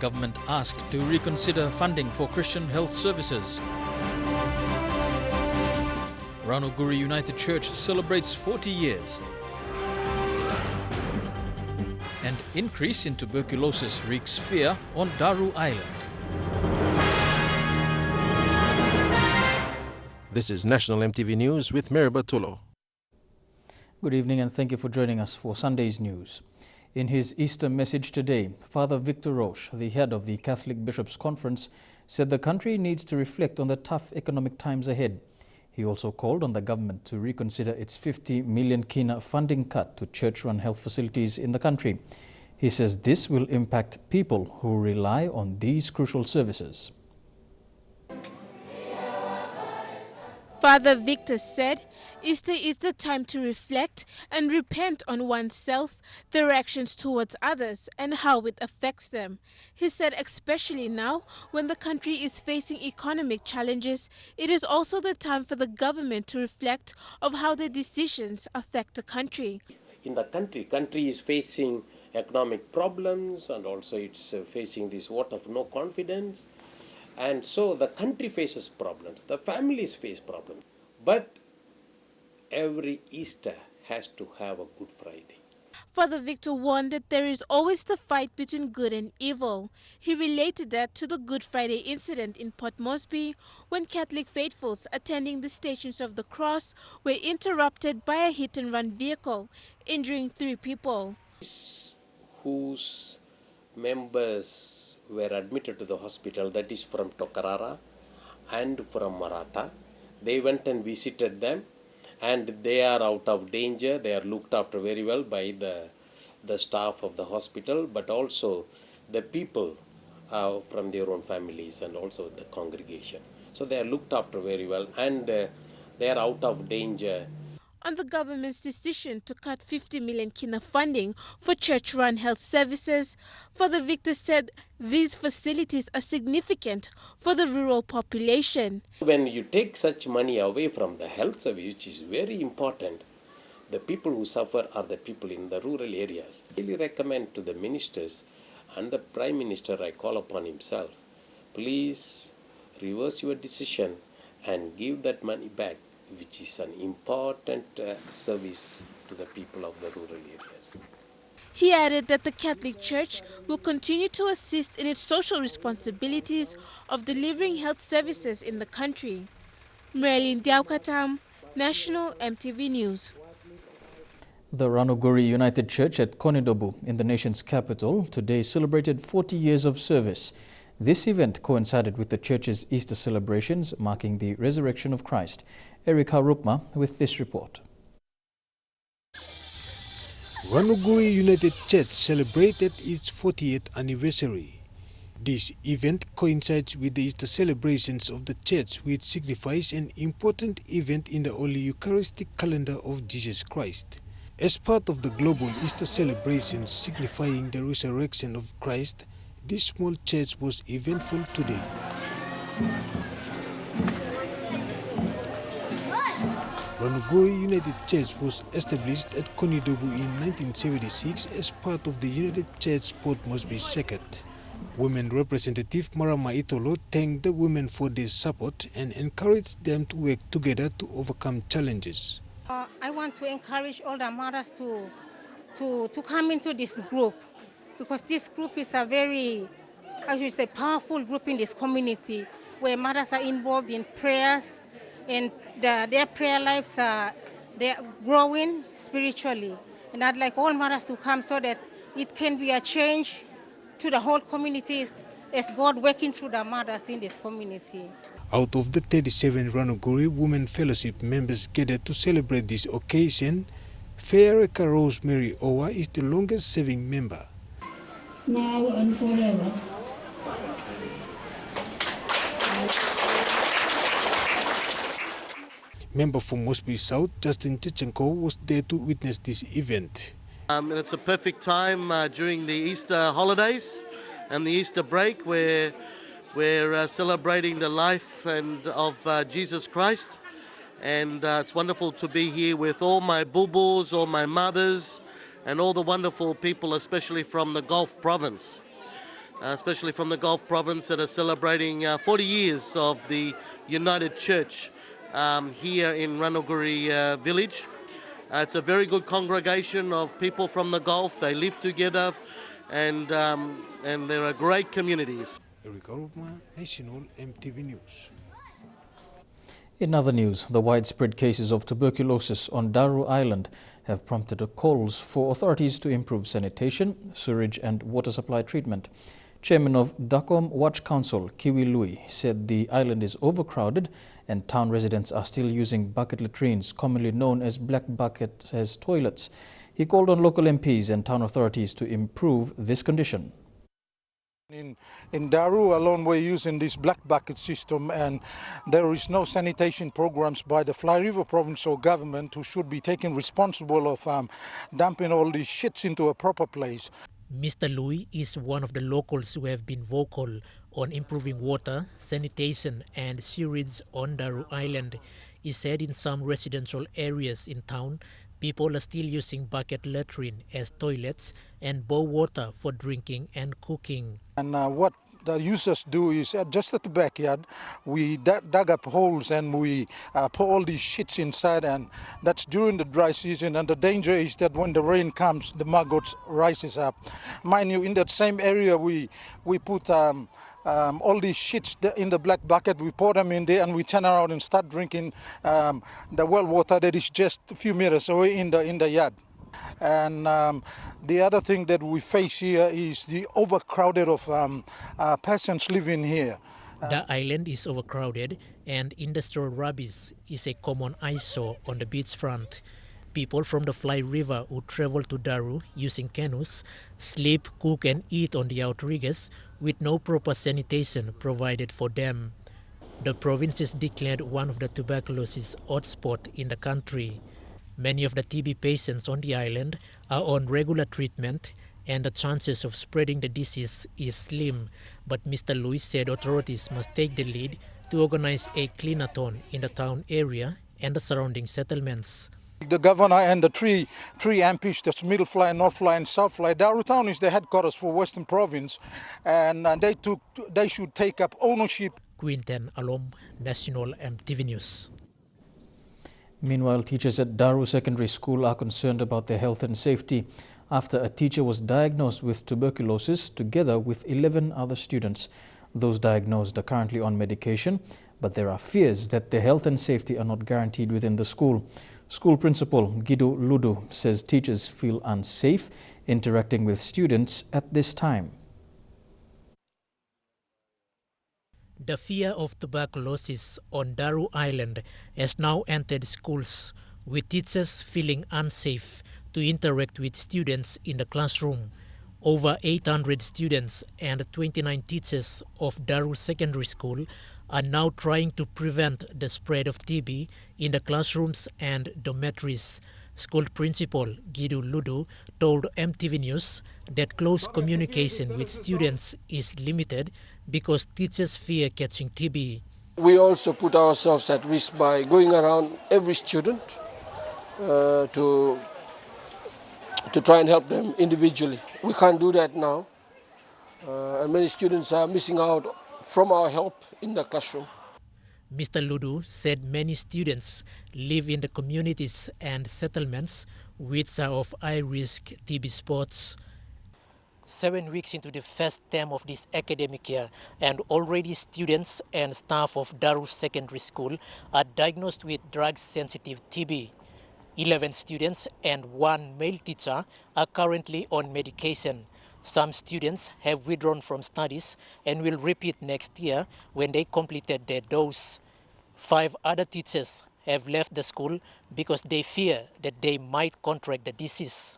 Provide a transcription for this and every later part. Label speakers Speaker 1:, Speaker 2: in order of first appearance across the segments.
Speaker 1: government asked to reconsider funding for Christian health services. Ranuguri United Church celebrates 40 years. And increase in tuberculosis wreaks fear on Daru Island.
Speaker 2: This is National MTV News with Mary Bartolo.
Speaker 1: Good evening and thank you for joining us for Sunday's news. In his Easter message today, Father Victor Roche, the head of the Catholic Bishops' Conference, said the country needs to reflect on the tough economic times ahead. He also called on the government to reconsider its 50 million kina funding cut to church-run health facilities in the country. He says this will impact people who rely on these crucial services.
Speaker 3: Father Victor said Easter is the time to reflect and repent on oneself, their actions towards others, and how it affects them. He said especially now, when the country is facing economic challenges, it is also the time for the government to reflect of how their decisions affect the country.
Speaker 4: In the country is facing economic problems, and also it's facing this vote of no confidence. And so the country faces problems, the families face problems. But every Easter has to have a Good Friday.
Speaker 3: Father Victor warned that there is always the fight between good and evil. He related that to the Good Friday incident in Port Moresby, when Catholic faithfuls attending the Stations of the Cross were interrupted by a hit-and-run vehicle, injuring 3 people.
Speaker 4: Whose members were admitted to the hospital, that is from Tokarara and from Maratha. They went and visited them, and they are out of danger. They are looked after very well by the staff of the hospital, but also the people from their own families and also the congregation. So they are looked after very well, and they are out of danger.
Speaker 3: On the government's decision to cut 50 million kina funding for church-run health services, Father Victor said these facilities are significant for the rural population.
Speaker 4: When you take such money away from the health service, which is very important, the people who suffer are the people in the rural areas. I really recommend to the ministers and the Prime Minister, I call upon himself, please reverse your decision and give that money back, which is an important service to the people of the rural areas.
Speaker 3: He added that the Catholic Church will continue to assist in its social responsibilities of delivering health services in the country. Marilyn Diaukatam, National MTV News.
Speaker 1: The Ranuguri United Church at Konidobu in the nation's capital today celebrated 40 years of service. This event coincided with the church's Easter celebrations marking the resurrection of Christ. Erika Rukma with this report.
Speaker 5: Ranuguri United Church celebrated its 40th anniversary. This event coincides with the Easter celebrations of the church, which signifies an important event in the Holy Eucharistic calendar of Jesus Christ. As part of the global Easter celebrations signifying the resurrection of Christ, this small church was eventful today. Ranuguri United Church was established at Konidobu in 1976 as part of the United Church Port Moresby Circuit. Women representative Marama Itolo thanked the women for their support and encouraged them to work together to overcome challenges.
Speaker 6: I want to encourage all the mothers to come into this group, because this group is a very, I should say, powerful group in this community, where mothers are involved in prayers, and their prayer lives they're growing spiritually. And I'd like all mothers to come so that it can be a change to the whole community as God working through the mothers in this community.
Speaker 5: Out of the 37 Ranuguri Women Fellowship members gathered to celebrate this occasion, Faireka Rosemary Owa is the longest serving member.
Speaker 7: Now and forever.
Speaker 5: Member from Moresby South, Justin Chechenko, was there to witness this event.
Speaker 8: And it's a perfect time during the Easter holidays and the Easter break, where we're celebrating the life of Jesus Christ. And it's wonderful to be here with all my bulbuls, all my mothers, and all the wonderful people, especially from the Gulf province. especially from the Gulf province, that are celebrating 40 years of the United Church here in Ranuguri Village. It's a very good congregation of people from the Gulf. They live together, and they're a great communities.
Speaker 5: National EMTV News.
Speaker 1: In other news, the widespread cases of tuberculosis on Daru Island have prompted calls for authorities to improve sanitation, sewage and water supply treatment. Chairman of Dakom Watch Council, Kiwi Lui, said the island is overcrowded and town residents are still using bucket latrines, commonly known as black buckets, as toilets. He called on local MPs and town authorities to improve this condition.
Speaker 9: In Daru alone, we're using this black bucket system, and there is no sanitation programs by the Fly River provincial government, who should be taking responsible of dumping all these shits into a proper place.
Speaker 10: Mr. Lui is one of the locals who have been vocal on improving water, sanitation and sewage on Daru Island. He said in some residential areas in town, people are still using bucket latrine as toilets and bow water for drinking and cooking.
Speaker 9: And what the users do is just at the backyard, we dug up holes and we put all these shits inside, and that's during the dry season. And the danger is that when the rain comes, the maggots rises up. Mind you, in that same area, we put all these shits in the black bucket, we pour them in there and we turn around and start drinking the well water that is just a few meters away in the yard. And the other thing that we face here is the overcrowded of persons living here.
Speaker 10: The island is overcrowded and industrial rubbish is a common eyesore on the beachfront. People from the Fly River who travel to Daru using canoes sleep, cook and eat on the outriggers with no proper sanitation provided for them. The province is declared one of the tuberculosis hotspot in the country. Many of the TB patients on the island are on regular treatment and the chances of spreading the disease is slim. But Mr. Lewis said authorities must take the lead to organize a cleanathon in the town area and the surrounding settlements.
Speaker 9: The governor and the three MPs, that's Middle Fly, North Fly and South Fly, Daru Town is the headquarters for Western Province, and they should take up ownership.
Speaker 10: Quinten Alom, National EMTV News.
Speaker 1: Meanwhile, teachers at Daru Secondary School are concerned about their health and safety after a teacher was diagnosed with tuberculosis together with 11 other students. Those diagnosed are currently on medication, but there are fears that their health and safety are not guaranteed within the school. School principal Gidu Ludu says teachers feel unsafe interacting with students at this time.
Speaker 10: The fear of tuberculosis on Daru Island has now entered schools, with teachers feeling unsafe to interact with students in the classroom. Over 800 students and 29 teachers of Daru Secondary School are now trying to prevent the spread of TB in the classrooms and dormitories. School principal Gidu Ludu told EMTV News that close communication with students is limited because teachers fear catching TB.
Speaker 11: We also put ourselves at risk by going around every student to try and help them individually. We can't do that now, and many students are missing out from our help in the classroom.
Speaker 10: Mr. Ludu said many students live in the communities and settlements which are of high-risk TB spots. 7 weeks into the first term of this academic year, and already students and staff of Daru Secondary School are diagnosed with drug-sensitive TB. 11 students and 1 male teacher are currently on medication. Some students have withdrawn from studies and will repeat next year when they completed their dose. 5 other teachers have left the school because they fear that they might contract the disease.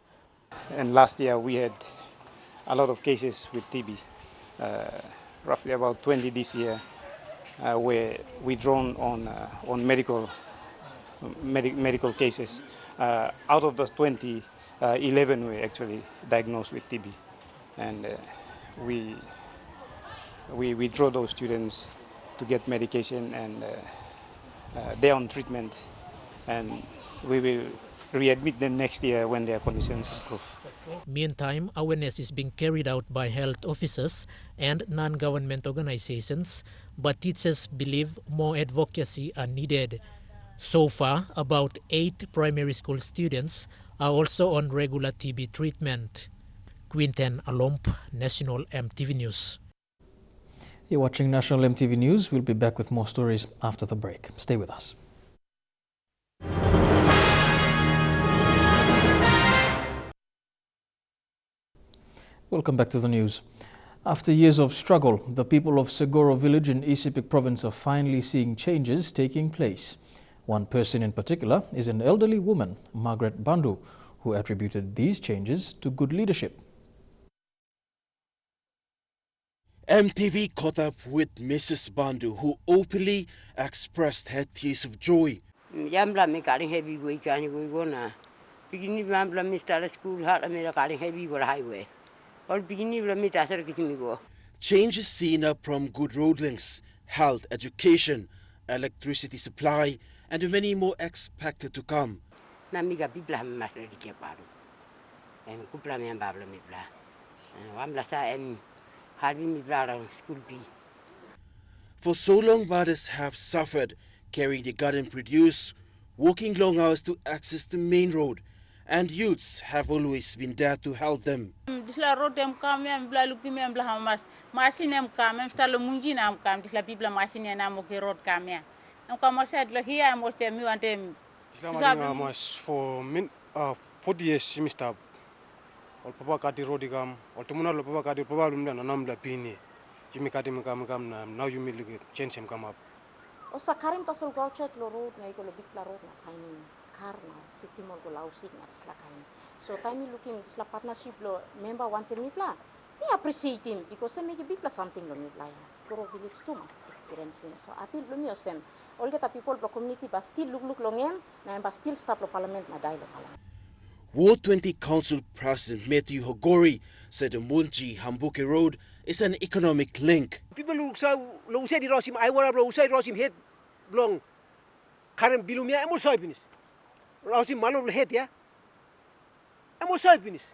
Speaker 12: And last year we had a lot of cases with TB, roughly about 20 this year, were withdrawn on medical cases. Out of those 20, 11 were actually diagnosed with TB, and we withdraw those students to get medication, and they're on treatment, and we will readmit them next year when their conditions improve.
Speaker 10: Meantime, awareness is being carried out by health officers and non-government organizations, but teachers believe more advocacy are needed. So far, about 8 primary school students are also on regular TB treatment. Quinten Alomp, National MTV News.
Speaker 1: You're watching National MTV News. We'll be back with more stories after the break. Stay with us. Welcome back to the news. After years of struggle, the people of Seguro Village in East Sepik Province are finally seeing changes taking place. One person in particular is an elderly woman, Margaret Bandu, who attributed these changes to good leadership.
Speaker 13: MTV caught up with Mrs. Bandu, who openly expressed her tears of joy. Changes seen up from good road links, health, education, electricity supply, and many more expected to come. For so long, mothers have suffered, carrying the garden produce, working long hours to access the main road, and youths have always been there to help them.
Speaker 12: For 40 years, Mr. Papa kati rodi kam, ultimuna lo papa kati papa lumda na namla pini. Jimi kati mukam na now you meet change him come up.
Speaker 14: Osa karim tasol go check lo road na iko lo big la road na kaini car na safety mall go lau sig na sla kaini. So time looking sla partnership lo member wanted me pla. We appreciate him because they make a big plus something lo me pla. Seguro Village too much experiencing. So I feel lo me osem. All get the people pro community but still look long yan na but still stop lo parliament na dai lo parliament.
Speaker 13: Ward 20 Council President Matthew Hogori said the Munji Hambuke Road is an economic link.
Speaker 15: People who say the Rosim, I want to say Rosim head long. Karen Bilumia, I'm also happiness. Rosim Malum head, yeah? I'm also happiness.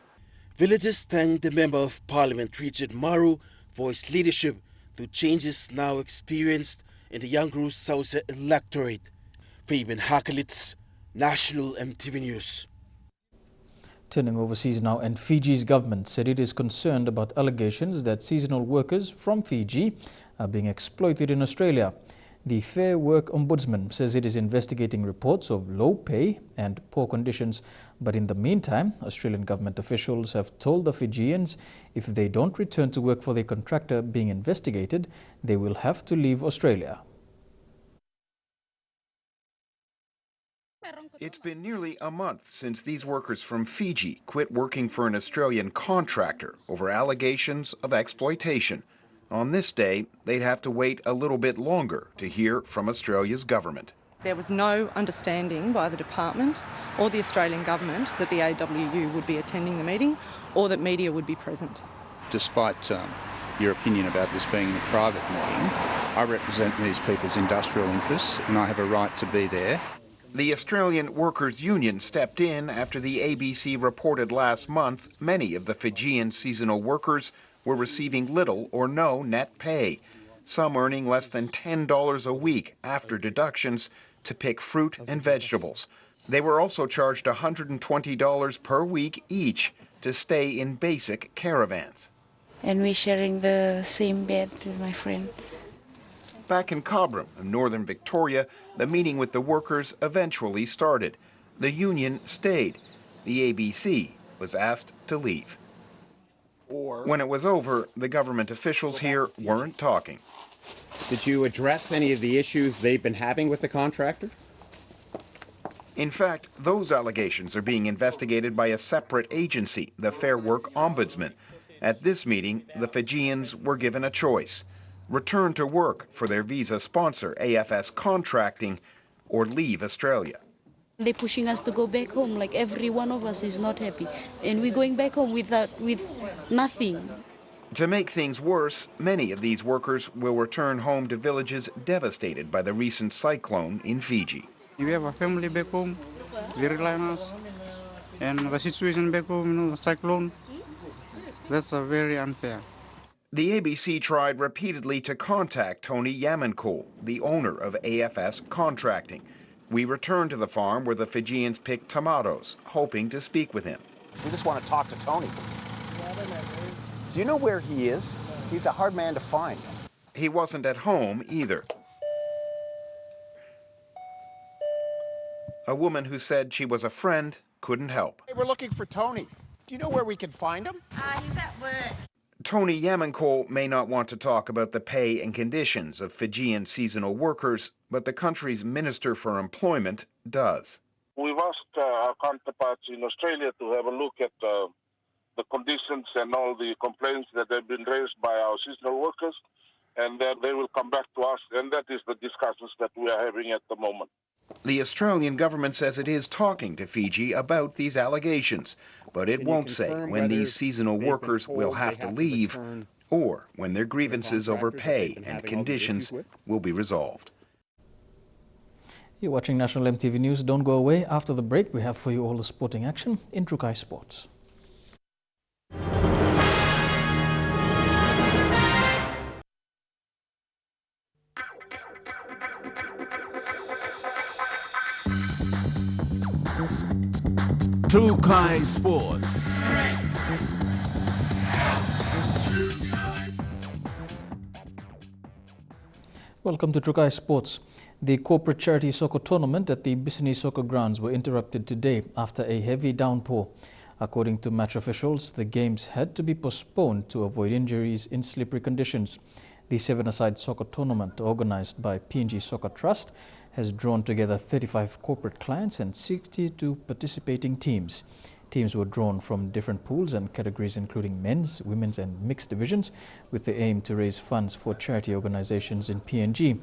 Speaker 13: Villagers thanked the Member of Parliament Richard Maru for his leadership to changes now experienced in the Yangru South electorate. Fabian Hakelitz, National MTV News.
Speaker 1: Turning overseas now, and Fiji's government said it is concerned about allegations that seasonal workers from Fiji are being exploited in Australia. The Fair Work Ombudsman says it is investigating reports of low pay and poor conditions, but in the meantime, Australian government officials have told the Fijians if they don't return to work for their contractor being investigated, they will have to leave Australia.
Speaker 16: It's been nearly a month since these workers from Fiji quit working for an Australian contractor over allegations of exploitation. On this day, they'd have to wait a little bit longer to hear from Australia's government.
Speaker 17: There was no understanding by the department or the Australian government that the AWU would be attending the meeting or that media would be present.
Speaker 18: Despite your opinion about this being a private meeting, I represent these people's industrial interests and I have a right to be there.
Speaker 16: The Australian Workers' Union stepped in after the ABC reported last month many of the Fijian seasonal workers were receiving little or no net pay, some earning less than $10 a week after deductions to pick fruit and vegetables. They were also charged $120 per week each to stay in basic caravans.
Speaker 19: And we're sharing the same bed with my friend.
Speaker 16: Back in Cobram, in northern Victoria, the meeting with the workers eventually started. The union stayed. The ABC was asked to leave. When it was over, the government officials here weren't talking.
Speaker 20: Did you address any of the issues they've been having with the contractor?
Speaker 16: In fact, those allegations are being investigated by a separate agency, the Fair Work Ombudsman. At this meeting, the Fijians were given a choice: return to work for their visa sponsor, AFS Contracting, or leave Australia.
Speaker 19: They're pushing us to go back home, like every one of us is not happy. And we're going back home with nothing.
Speaker 16: To make things worse, many of these workers will return home to villages devastated by the recent cyclone in Fiji.
Speaker 21: We have a family back home. They rely on us. And the situation back home, cyclone, that's very unfair.
Speaker 16: The ABC tried repeatedly to contact Tony Yamankol, the owner of AFS Contracting. We returned to the farm where the Fijians picked tomatoes, hoping to speak with him.
Speaker 22: We just want to talk to Tony. Do you know where he is? He's a hard man to find.
Speaker 16: He wasn't at home either. A woman who said she was a friend couldn't help.
Speaker 22: Hey, we're looking for Tony. Do you know where we can find him?
Speaker 23: He's at work.
Speaker 16: Tony Yamankol may not want to talk about the pay and conditions of Fijian seasonal workers, but the country's Minister for Employment does.
Speaker 24: We've asked our counterparts in Australia to have a look at the conditions and all the complaints that have been raised by our seasonal workers, and then they will come back to us, and that is the discussions that we are having at the moment.
Speaker 16: The Australian government says it is talking to Fiji about these allegations, but it won't say when these seasonal workers will have to leave or when their grievances over pay and conditions will be resolved.
Speaker 1: You're watching National EMTV News. Don't go away. After the break, we have for you all the sporting action in Trukai Sports.
Speaker 25: Trukai Sports.
Speaker 1: Welcome to Trukai Sports. The corporate charity soccer tournament at the Bissini Soccer Grounds were interrupted today after a heavy downpour. According to match officials, the games had to be postponed to avoid injuries in slippery conditions. The seven-a-side soccer tournament, organized by PNG Soccer Trust, has drawn together 35 corporate clients and 62 participating teams. Teams were drawn from different pools and categories including men's, women's and mixed divisions, with the aim to raise funds for charity organizations in PNG.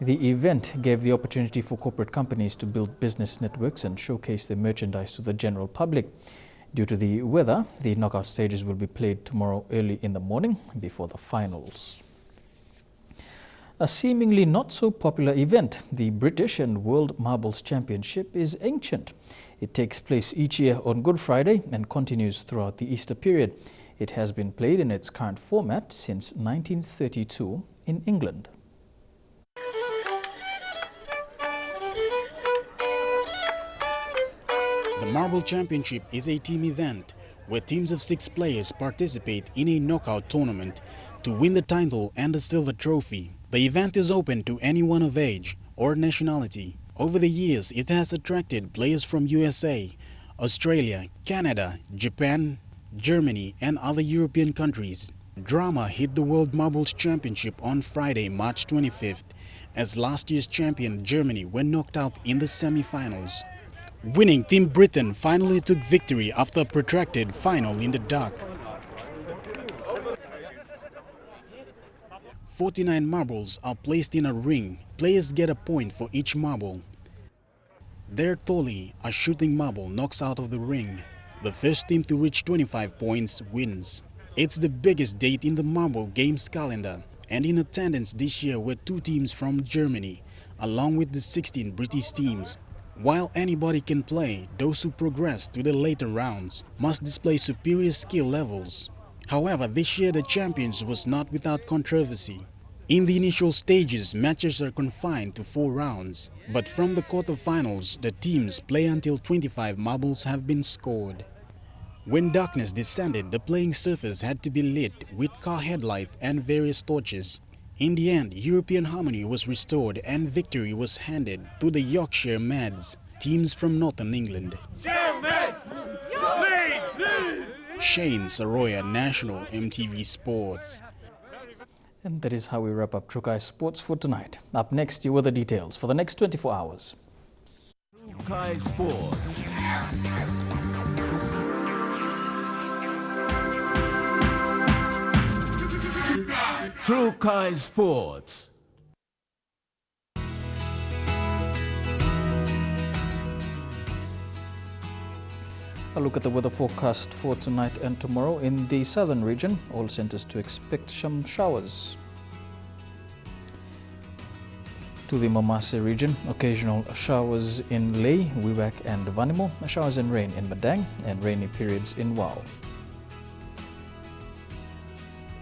Speaker 1: The event gave the opportunity for corporate companies to build business networks and showcase their merchandise to the general public. Due to the weather, the knockout stages will be played tomorrow early in the morning before the finals. A seemingly not so popular event, the British and World Marbles Championship, is ancient. It takes place each year on Good Friday and continues throughout the Easter period. It has been played in its current format since 1932 in England.
Speaker 26: The Marble Championship is a team event where teams of 6 players participate in a knockout tournament to win the title and the silver trophy. The event is open to anyone of age or nationality. Over the years, it has attracted players from USA, Australia, Canada, Japan, Germany and other European countries. Drama hit the World Marbles Championship on Friday, March 25th, as last year's champion Germany were knocked out in the semi-finals. Winning Team Britain finally took victory after a protracted final in the dark. 49 marbles are placed in a ring. Players get a point for each marble. Their tolly, a shooting marble, knocks out of the ring. The first team to reach 25 points wins. It's the biggest date in the marble games calendar, and in attendance this year were 2 teams from Germany, along with the 16 British teams. While anybody can play, those who progress to the later rounds must display superior skill levels. However, this year the champions was not without controversy. In the initial stages, matches are confined to 4 rounds, but from the quarterfinals, the teams play until 25 marbles have been scored. When darkness descended, the playing surface had to be lit with car headlight and various torches. In the end, European harmony was restored and victory was handed to the Yorkshire Mads, teams from northern England. Shane Saroya, National EMTV Sports.
Speaker 1: And that is how we wrap up Trukai Sports for tonight. Up next, you were the details for the next 24 hours.
Speaker 25: Trukai Sports. Trukai Sports.
Speaker 1: A look at the weather forecast for tonight and tomorrow. In the southern region, all centers to expect some showers. To the Momase region, occasional showers in Ley, Wewak and Vanimo, showers and rain in Madang and rainy periods in Wau.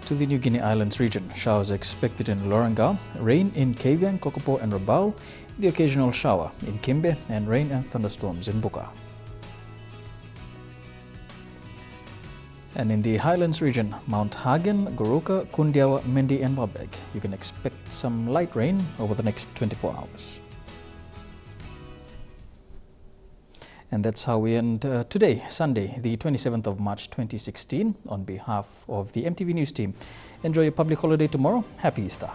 Speaker 1: To the New Guinea Islands region, showers expected in Lorengau, rain in Kavieng, Kokopo and Rabaul, the occasional shower in Kimbe and rain and thunderstorms in Buka. And in the Highlands region, Mount Hagen, Goroka, Kundiawa, Mendi and Wabeg, you can expect some light rain over the next 24 hours. And that's how we end today, Sunday, the 27th of March 2016. On behalf of the EMTV News team, enjoy your public holiday tomorrow. Happy Easter.